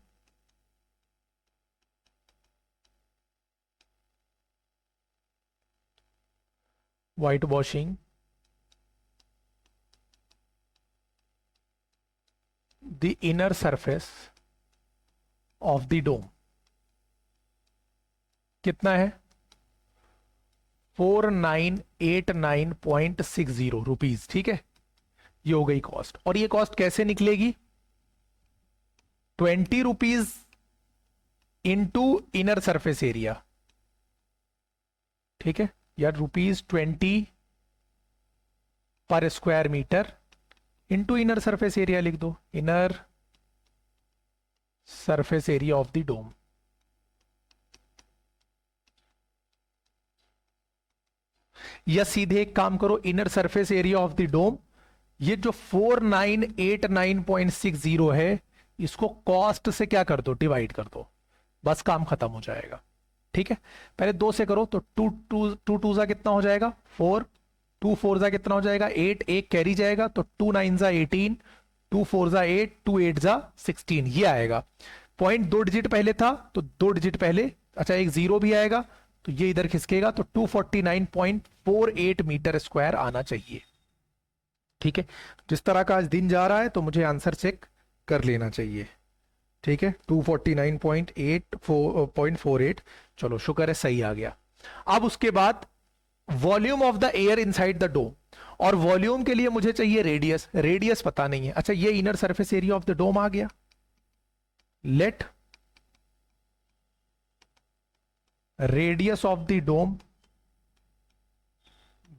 white washing the inner surface of the dome कितना है? 4989.60 रुपीज, ठीक है। ये हो गई कॉस्ट। और ये कॉस्ट कैसे निकलेगी? 20 rupees into inner surface area, ठीक है। या ₹20 पर square metre into inner surface area लिख दो, inner surface area of the dome. या सीधे एक काम करो, inner surface area of the dome, ये जो 4989.60 है, इसको कॉस्ट से क्या कर दो? डिवाइड कर दो, बस काम खत्म हो जाएगा, ठीक है। पहले 2 से करो तो 2 2 जा कितना हो जाएगा? 4, 2 4 जा कितना हो जाएगा? 8, 1 कैरी जाएगा तो 2 9 जा 18, 2 4 जा 8, 2 8 जा 16, ये आएगा। पॉइंट 2 डिजिट पहले था तो 2 डिजिट पहले, अच्छा एक जीरो भी आएगा तो ये इधर खिसकेगा, तो 249.48 मीटर स्क्वायर आना चाहिए, ठीक है। जिस तरह का आज दिन जा रहा है तो मुझे आंसर चेक कर लेना चाहिए, ठीक है। 249.48, चलो शुक्र है सही आ गया। अब उसके बाद volume of the air inside the dome, और वॉल्यूम के लिए मुझे चाहिए रेडियस, रेडियस पता नहीं है। अच्छा ये inner surface area of the dome आ गया। Let radius of the dome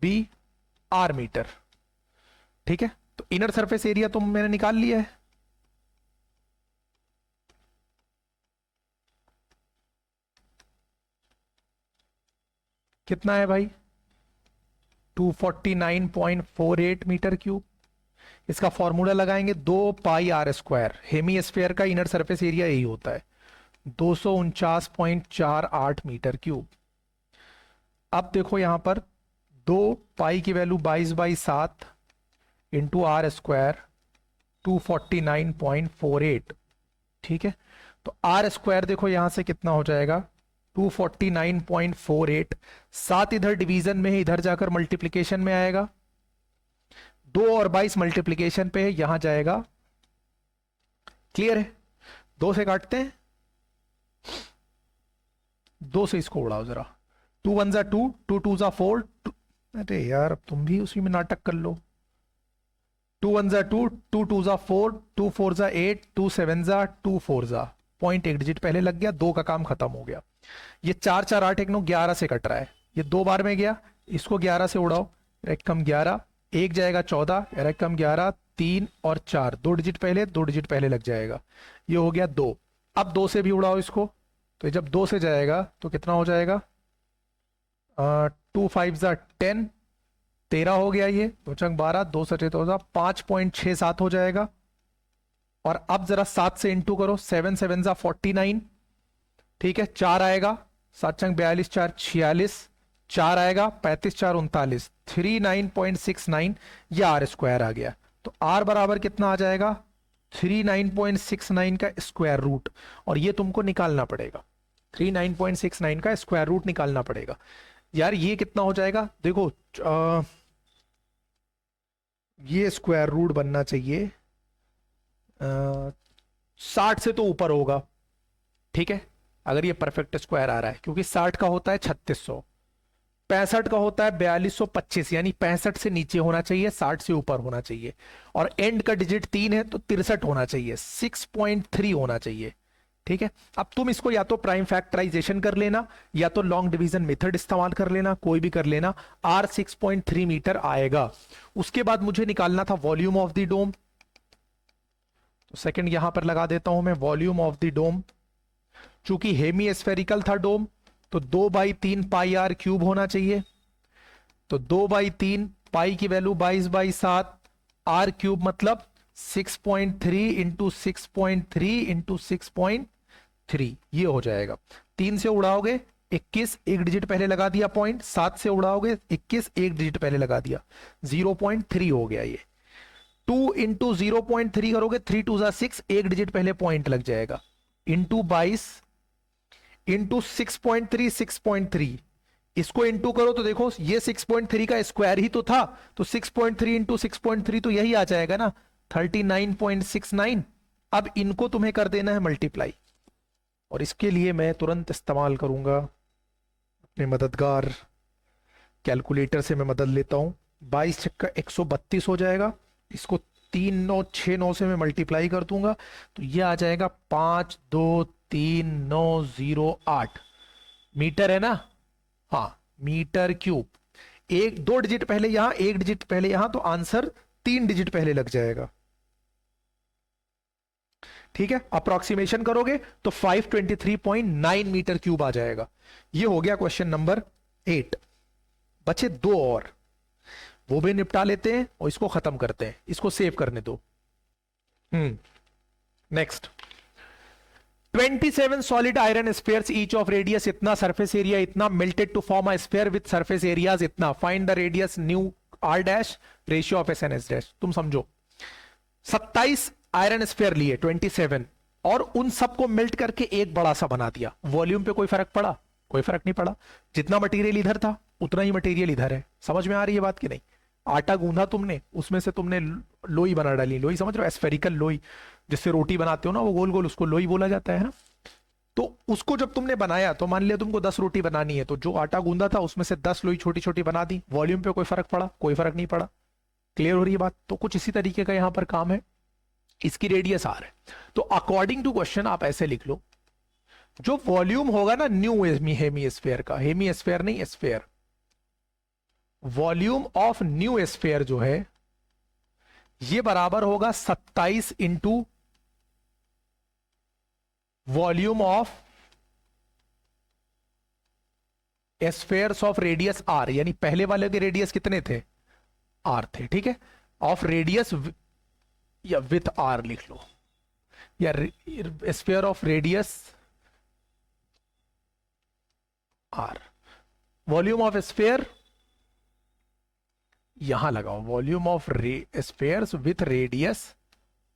be R metre, ठीक है। तो इनर सरफेस एरिया तो मैंने निकाल लिया है, कितना है भाई? 249.48 मीटर क्यूब। इसका फॉर्मूला लगाएंगे 2 पाई आर स्क्वायर, हेमीस्फेयर का इनर सरफेस एरिया यही होता है, 249.48 मीटर क्यूब। अब देखो यहां पर 2 पाई की वैल्यू 22/7 इंटू आर स्क्वायर 249.48, ठीक है। तो आर स्क्वायर देखो यहां से कितना हो जाएगा? 249.48, 7 इधर डिवीजन में है, इधर जाकर मल्टीप्लीकेशन में आएगा, 2 और 22 मल्टीप्लीकेशन पे है, यहां जाएगा। क्लियर है? 2 से काटते हैं, 2 से इसको उड़ाओ जरा, 2 1 जा 2, 2 2 जा 4, अरे यार अब तुम भी उसी में नाटक कर लो। 2 1 जा 2, 2 2 जा 4, 2 4 जा 8, 2 7 जा 2 4 जा, पॉइंट एक डिजिट पहले लग गया, 2 का काम खत्म हो गया। ये 4 4 8 1 9 11 से कट रहा है, ये 2 बार में गया, इसको 11 से उड़ाओ, एक कम 11, एक जाएगा 14, एक कम 11, 3 और 4, 2 डिजिट पहले, 2 डिजिट पहले लग जाएगा, ये हो गया 2। अब 2 से भी उड़ाओ इसको, तो जब 2 से जाएगा तो कितना हो जाएगा? 2 5 जा 10, 13 हो गया, ये 2 चंग 12, 2 सचे तो 5.67 हो जाएगा। और अब जरा 7 से इंटू करो, 7 7 जा 49, ठीक है। 4 आएगा, 7 चंग 42, 4 46, 4 आएगा 35 4 39, 39.69, यह आर स्क्वायर आ गया। तो आर बराबर कितना आ जाएगा? 39.69 का स्क्वायर रूट, और ये तुमको निकालना पड़ेगा, 39.69 का स्क्वायर रूट निकालना पड़ेगा। यार ये कितना हो जाएगा? देखो ये स्क्वायर रूट बनना चाहिए 60 से तो ऊपर होगा, ठीक है, अगर ये परफेक्ट स्क्वायर आ रहा है, क्योंकि 60 का होता है 3600, 65 का होता है 4225, यानी 65 से नीचे होना चाहिए, 60 से ऊपर होना चाहिए, और एंड का डिजिट 3 है तो 63 होना चाहिए, 6.3 होना चाहिए, ठीक है, अब तुम इसको या तो प्राइम फैक्टराइजेशन कर लेना या तो लॉन्ग डिवीजन मेथड इस्तेमाल कर लेना, कोई भी कर लेना। R 6.3 मीटर आएगा। उसके बाद मुझे निकालना था वॉल्यूम ऑफ द डोम, तो सेकंड यहां पर लगा देता हूं मैं, वॉल्यूम ऑफ द डोम। चूंकि हेमी स्फेरिकल था डोम, तो 2/3 पाई आर क्यूब होना चाहिए। तो 2/3 पाई की वैल्यू 22/7, आर क्यूब मतलब 6.3 इंटू 6.3 इंटू 6.3, ये हो जाएगा। 3 से उड़ाओगे 21, एक डिजिट पहले लगा दिया पॉइंट। 7 से उड़ाओगे 21, एक डिजिट पहले लगा दिया, 0.3 हो गया ये। 2 इंटू 0.3 करोगे, 3 2 6, एक डिजिट पहले पॉइंट लग जाएगा, इंटू 22 इंटू 6.3, 6.3, इसको इंटू करो तो देखो ये 6.3 का स्क्वायर ही तो था, तो 6.3 इंटू 6.3 तो यही आ जाएगा ना, 39.69। अब इनको तुम्हें कर देना है मल्टीप्लाई, और इसके लिए मैं तुरंत इस्तेमाल करूंगा अपने मददगार कैलकुलेटर से, मैं मदद लेता हूं। 22 छक्का 132 हो जाएगा, इसको 3969 से मैं मल्टीप्लाई कर दूंगा, तो ये आ जाएगा 523,908 मीटर है ना, हाँ मीटर क्यूब। एक 2 डिजिट पहले यहां, एक डिजिट पहले यहां, तो आंसर 3 डिजिट पहले लग जाएगा। ठीक है, अप्रोक्सीमेशन करोगे तो 523.9 मीटर क्यूब आ जाएगा। ये हो गया क्वेश्चन नंबर 8। बचे 2 और, वो भी निपटा लेते हैं और इसको खत्म करते हैं, इसको सेव करने दो। Next, 27 solid iron spheres each of radius इतना, सरफेस एरिया इतना, melted to form a sphere with surface areas इतना, find the radius new R dash, ratio of S N S dash. तुम समझो 27 आयरन स्फीयर लिए 27, और उन सबको मेल्ट करके एक बड़ा सा बना दिया। वॉल्यूम पे कोई फर्क पड़ा? कोई फर्क नहीं पड़ा। जितना मटेरियल इधर था उतना ही मटेरियल इधर है। समझ में आ रही है बात कि नहीं? आटा गूंधा तुमने, उसमें से तुमने लोई बना डाली। लोई समझ रहे हो? स्फेरिकल लोई, जिससे रोटी बनाते हो ना, वो गोल गोल, उसको लोई बोला जाता है ना। तो उसको जब तुमने बनाया, तो मान लिया तुमको 10 रोटी बनानी है, तो जो आटा गूंधा था उसमें से 10 लोई छोटी छोटी बना दी। वॉल्यूम पे कोई फर्क पड़ा? कोई फर्क नहीं पड़ा। क्लियर हो रही है बात? तो कुछ इसी तरीके का यहां पर काम है। इसकी रेडियस आर है, तो अकॉर्डिंग टू क्वेश्चन आप ऐसे लिख लो, जो वॉल्यूम होगा ना न्यू हेमीस्फीयर का, हेमीस्फीयर नहीं sphere, volume of new sphere जो है ये बराबर होगा 27 into volume of spheres of radius R. यानी पहले वाले के रेडियस कितने थे? आर थे। ठीक है, ऑफ रेडियस या विथ आर लिख लो, या sphere of radius R. Volume of sphere यहां लगाओ, volume of spheres with radius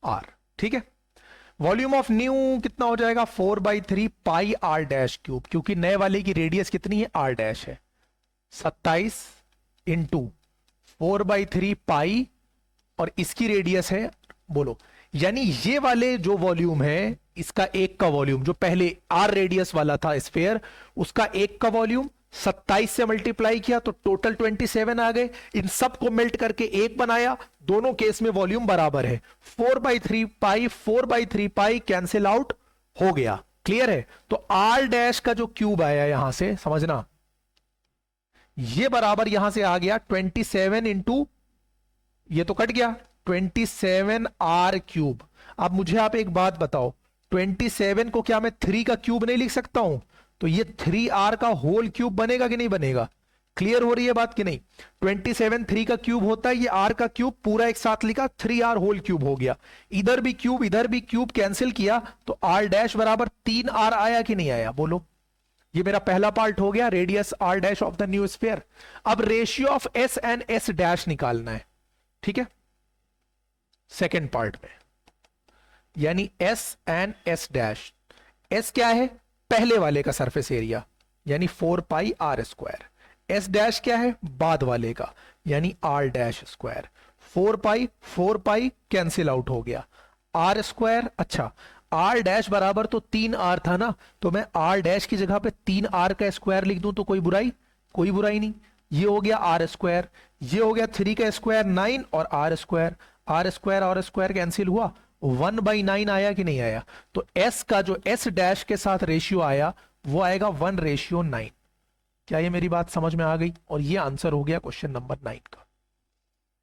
R. ठीक है, वॉल्यूम ऑफ न्यू कितना हो जाएगा? 4/3 पाई आर डैश क्यूब, क्योंकि नए वाले की रेडियस कितनी है? आर डैश है। 27 इंटू 4/3 पाई, और इसकी रेडियस है, बोलो, यानी ये वाले जो वॉल्यूम है, इसका एक का वॉल्यूम, जो पहले आर रेडियस वाला था स्फीयर, उसका एक का वॉल्यूम 27 से मल्टीप्लाई किया तो टोटल 27 आ गए। इन सब को मेल्ट करके एक बनाया, दोनों केस में वॉल्यूम बराबर है। 4/3 पाई 4/3 पाई कैंसिल आउट हो गया। क्लियर है? तो आर डैश का जो क्यूब आया यहां से, समझना, ये बराबर यहां से आ गया 27 इंटू, ये तो कट गया, 27 आर क्यूब। अब मुझे आप एक बात बताओ, 27 को क्या मैं 3 का क्यूब नहीं लिख सकता हूं? तो ये 3r का होल क्यूब बनेगा कि नहीं बनेगा? क्लियर हो रही है बात कि नहीं? 27 3 का क्यूब होता है, ये r का क्यूब पूरा एक साथ लिखा, 3r होल क्यूब हो गया। इधर भी क्यूब इधर भी क्यूब कैंसिल किया तो r डैश बराबर 3r आया कि नहीं आया? बोलो। ये मेरा पहला पार्ट हो गया, radius r dash of the new sphere. अब ratio of s and s dash निकालना है। ठीक है, सेकेंड पार्ट में, यानी s and s dash. s क्या है? पहले वाले का सरफेस एरिया, यानी 4 pi R square. S dash क्या है? बाद वाले का, यानी R dash square. 4 pi cancel out हो गया, आर स्क्वायर। अच्छा, आर डैश बराबर तो 3r था ना, तो मैं आर डैश की जगह पे 3r का स्क्वायर लिख दूं तो कोई बुराई? कोई बुराई नहीं। ये हो गया आर स्क्वायर, ये हो गया 3 का स्क्वायर 9, और आर स्क्वायर, आर स्क्वायर और स्क्वायर कैंसिल हुआ, 1/9 आया कि नहीं आया? तो s का जो s डैश के साथ रेशियो आया वो आएगा 1:9। क्या ये मेरी बात समझ में आ गई? और ये आंसर हो गया क्वेश्चन नंबर 9 का।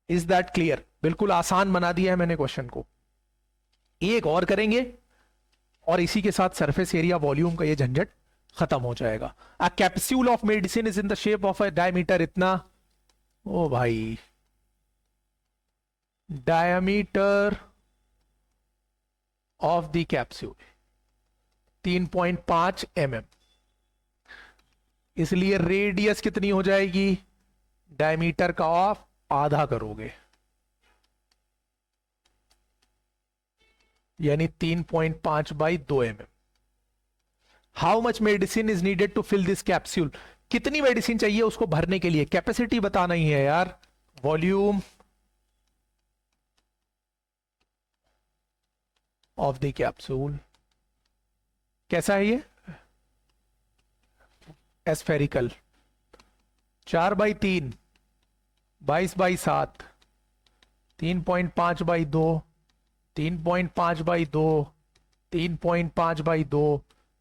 Is that clear? बिल्कुल आसान बना दिया है मैंने क्वेश्चन को। एक और करेंगे और इसी के साथ सरफेस एरिया वॉल्यूम का ये झंझट खत्म हो जाएगा। A capsule of medicine is in the shape of a diameter इतना, ओ भाई, diameter of the capsule 3.5 mm, इसलिए रेडियस कितनी हो जाएगी? डायमीटर का ऑफ आधा करोगे, यानी 3.5/2 mm। How much medicine is needed to fill this capsule? कितनी मेडिसिन चाहिए उसको भरने के लिए? कैपेसिटी बताना ही है यार। वॉल्यूम ऑफ द कैप्सूल कैसा है ये? एस्फेरिकल, 4/3, 22/7, 3.5/2, 3.5/2, 3.5/2,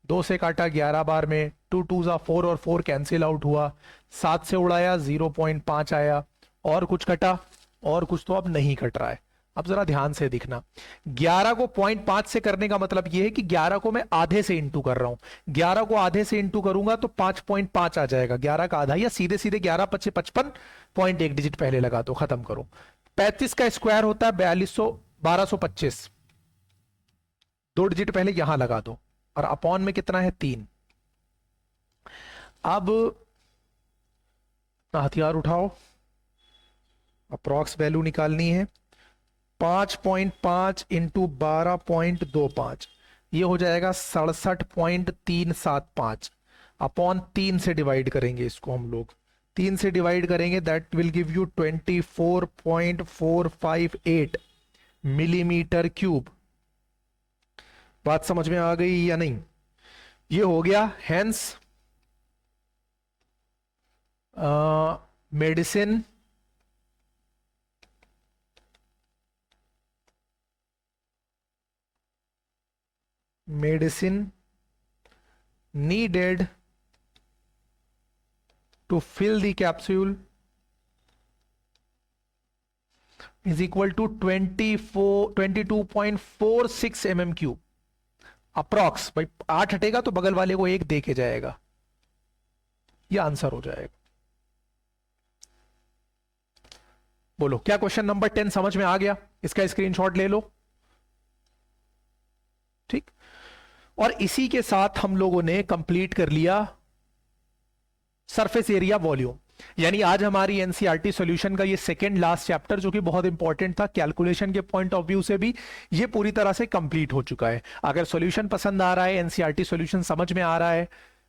2 से काटा 11 बार में, 2 2 जा 4 और 4 कैंसिल आउट हुआ, 7 से उड़ाया 0.5 आया, और कुछ कटा? और कुछ तो अब नहीं कट रहा है। अब जरा ध्यान से दिखना, 11 को 0.5 से करने का मतलब यह है कि 11 को मैं आधे से इंटू कर रहा हूं। 11 को आधे से इंटू करूंगा तो 5.5 आ जाएगा, 11 का आधा, या सीधे सीधे 11 × 5 = 55, पॉइंट एक डिजिट पहले लगा दो, खत्म करो। 35 का स्क्वायर होता है 1225, 2 डिजिट पहले यहां लगा दो, और अपॉन में कितना है? 3। अब हथियार उठाओ, अप्रॉक्स वैल्यू निकालनी है। 5.5 इंटू 12.25, ये हो जाएगा 67.375, अपॉन 3 से डिवाइड करेंगे इसको हम लोग, 3 से डिवाइड करेंगे, that will give you 24.458 millimetre cube. बात समझ में आ गई या नहीं? ये हो गया। Hence medicine needed to fill the capsule is equal to 22.46 mm cube. Approx भाई 8 हटेगा तो बगल वाले को 1 दे के जाएगा, ये आंसर हो जाएगा। बोलो, क्या क्वेश्चन नंबर 10 समझ में आ गया? इसका स्क्रीनशॉट ले लो, ठीक। और इसी के साथ हम लोगों ने कंप्लीट कर लिया सरफेस एरिया वॉल्यूम। यानी आज हमारी एनसीईआरटी सॉल्यूशन का ये सेकंड लास्ट चैप्टर, जो कि बहुत इंपॉर्टेंट था कैलकुलेशन के पॉइंट ऑफ व्यू से भी, ये पूरी तरह से कंप्लीट हो चुका है। अगर सॉल्यूशन पसंद आ रहा है, एनसीईआरटी सॉल्यूशन समझ में आ रहा है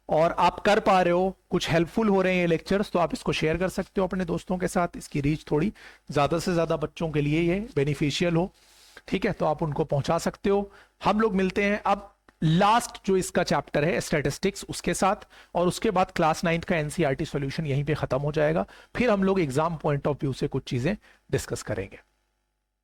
और आप कर पा रहे हो, कुछ हेल्पफुल हो रहे हैं ये लेक्चर्स, तो आप इसको शेयर कर सकते हो अपने दोस्तों के साथ। इसकी रीच थोड़ी ज्यादा से ज्यादा बच्चों के लिए ये बेनिफिशियल हो, ठीक है, तो आप उनको पहुंचा सकते हो। हम लोग मिलते हैं अब लास्ट जो इसका चैप्टर है स्टैटिस्टिक्स, उसके साथ, और उसके बाद क्लास 9 का एनसीईआरटी सॉल्यूशन यहीं पे खत्म हो जाएगा। फिर हम लोग एग्जाम पॉइंट ऑफ व्यू से कुछ चीजें डिस्कस करेंगे।